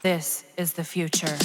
This is the future.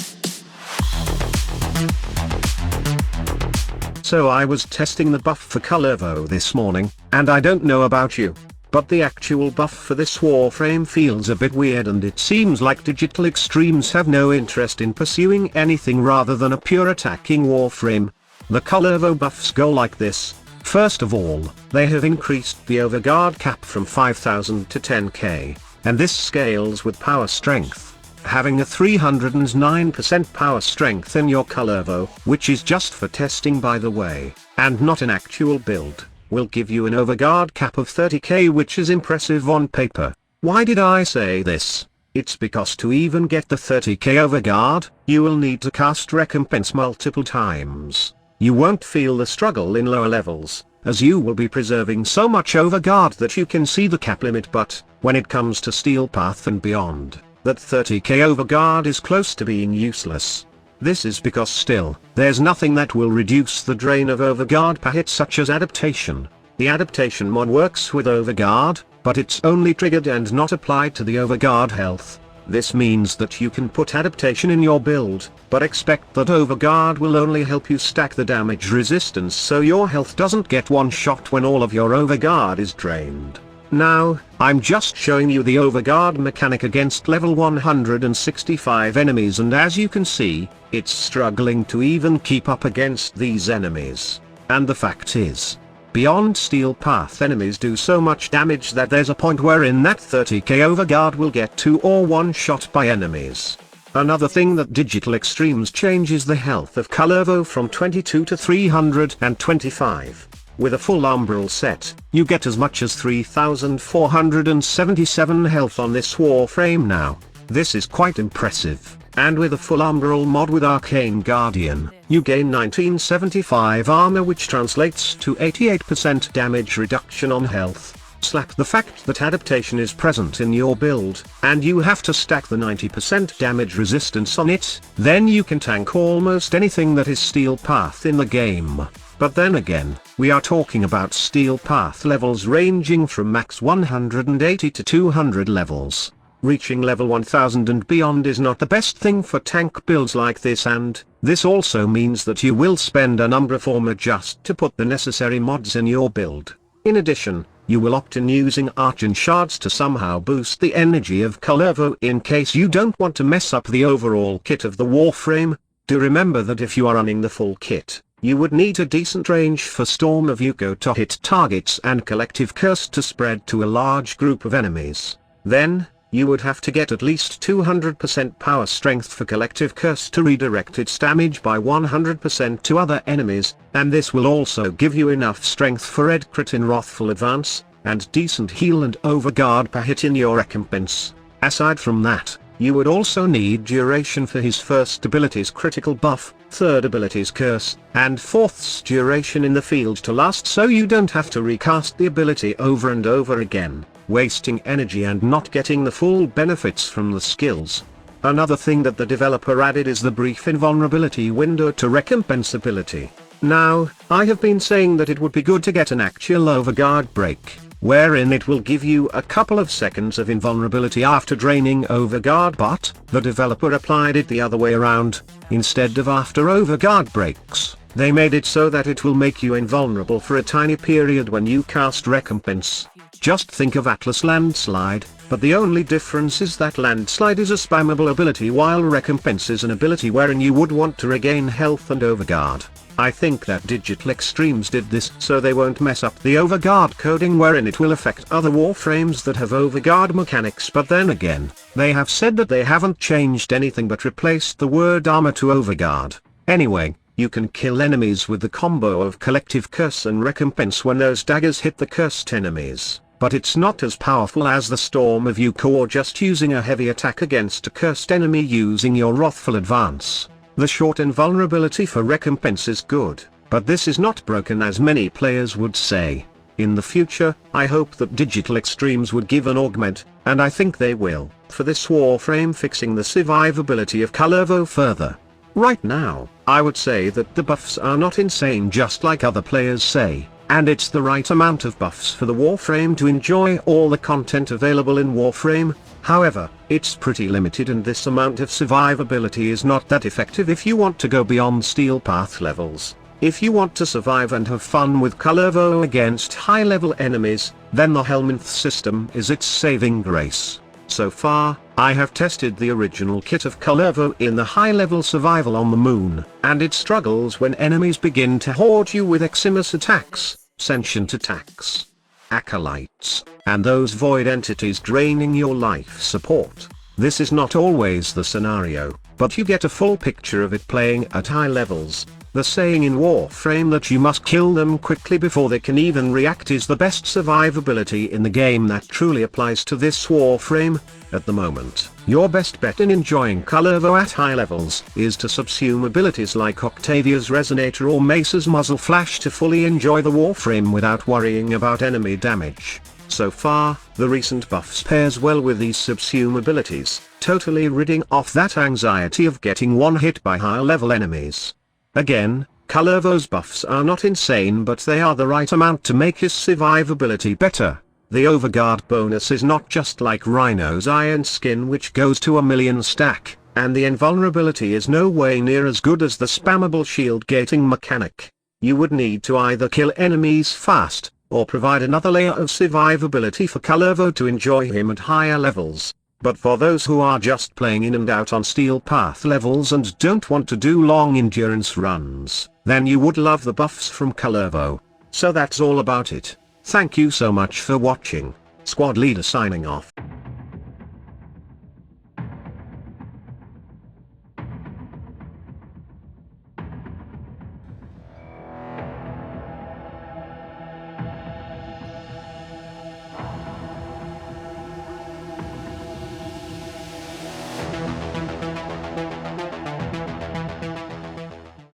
So I was testing the buff for Kullervo this morning, and I don't know about you, but the actual buff for this Warframe feels a bit weird, and it seems like Digital Extremes have no interest in pursuing anything rather than a pure attacking Warframe. The Kullervo buffs go like this. First of all, they have increased the overguard cap from 5000 to 10k, and this scales with power strength. Having a 309% power strength in your Kullervo, which is just for testing by the way, and not an actual build, will give you an overguard cap of 30k, which is impressive on paper. Why did I say this? It's because to even get the 30k overguard, you will need to cast Recompense multiple times. You won't feel the struggle in lower levels, as you will be preserving so much overguard that you can see the cap limit, but when it comes to Steel Path and beyond, that 30k overguard is close to being useless. This is because still, there's nothing that will reduce the drain of overguard per hit, such as adaptation. The adaptation mod works with overguard, but it's only triggered and not applied to the overguard health. This means that you can put adaptation in your build, but expect that overguard will only help you stack the damage resistance so your health doesn't get one shot when all of your overguard is drained. Now, I'm just showing you the overguard mechanic against level 165 enemies, and as you can see, it's struggling to even keep up against these enemies. And the fact is, beyond Steel Path enemies do so much damage that there's a point wherein that 30k overguard will get 2 or 1 shot by enemies. Another thing that Digital Extremes changes the health of Kullervo from 22 to 325. With a full umbral set, you get as much as 3477 health on this Warframe now. This is quite impressive, and with a full umbral mod with Arcane Guardian, you gain 1975 armor, which translates to 88% damage reduction on health. Slap the fact that adaptation is present in your build, and you have to stack the 90% damage resistance on it, then you can tank almost anything that is Steel Path in the game. But then again, we are talking about Steel Path levels ranging from max 180 to 200 levels. Reaching level 1000 and beyond is not the best thing for tank builds like this, and this also means that you will spend an Umbra Former just to put the necessary mods in your build. In addition, you will opt in using Archon Shards to somehow boost the energy of Kullervo in case you don't want to mess up the overall kit of the Warframe. Do remember that if you are running the full kit, you would need a decent range for Storm of Yuko to hit targets and Collective Curse to spread to a large group of enemies. Then, you would have to get at least 200% power strength for Collective Curse to redirect its damage by 100% to other enemies, and this will also give you enough strength for Red Crit in Wrathful Advance, and decent heal and overguard per hit in your recompense. Aside from that, you would also need duration for his first ability's critical buff, third ability's curse, and fourth's duration in the field to last, so you don't have to recast the ability over and over again, wasting energy and not getting the full benefits from the skills. Another thing that the developer added is the brief invulnerability window to recompense ability. Now, I have been saying that it would be good to get an actual overguard break, wherein it will give you a couple of seconds of invulnerability after draining overguard, but the developer applied it the other way around. Instead of after overguard breaks, they made it so that it will make you invulnerable for a tiny period when you cast recompense. Just think of Atlas Landslide, but the only difference is that Landslide is a spammable ability while recompense is an ability wherein you would want to regain health and overguard. I think that Digital Extremes did this so they won't mess up the overguard coding wherein it will affect other Warframes that have overguard mechanics, but then again, they have said that they haven't changed anything but replaced the word armor to overguard. Anyway, you can kill enemies with the combo of Collective Curse and Recompense when those daggers hit the cursed enemies, but it's not as powerful as the Storm of Yuko or just using a heavy attack against a cursed enemy using your Wrathful Advance. The short invulnerability for recompense is good, but this is not broken as many players would say. In the future, I hope that Digital Extremes would give an augment, and I think they will, for this Warframe, fixing the survivability of Kullervo further. Right now, I would say that the buffs are not insane just like other players say. and it's the right amount of buffs for the Warframe to enjoy all the content available in Warframe. However, it's pretty limited, and this amount of survivability is not that effective if you want to go beyond Steel Path levels. If you want to survive and have fun with Kullervo against high-level enemies, then the Helminth system is its saving grace. So far, I have tested the original kit of Kullervo in the high-level survival on the moon, and it struggles when enemies begin to horde you with Eximus attacks, sentient attacks, acolytes, and those void entities draining your life support. This is not always the scenario, but you get a full picture of it playing at high levels. The saying in Warframe that you must kill them quickly before they can even react is the best survivability in the game that truly applies to this Warframe. At the moment, your best bet in enjoying Kullervo at high levels is to subsume abilities like Octavia's Resonator or Mace's Muzzle Flash to fully enjoy the Warframe without worrying about enemy damage. So far, the recent buffs pairs well with these subsume abilities, totally ridding off that anxiety of getting one hit by higher level enemies. Again, Kullervo's buffs are not insane, but they are the right amount to make his survivability better. The Overguard bonus is not just like Rhino's Iron Skin, which goes to 1,000,000 stack, and the invulnerability is no way near as good as the spammable shield gating mechanic. You would need to either kill enemies fast, or provide another layer of survivability for Kullervo to enjoy him at higher levels. But for those who are just playing in and out on Steel Path levels and don't want to do long endurance runs, then you would love the buffs from Kullervo. So that's all about it. Thank you so much for watching. Squad Leader signing off.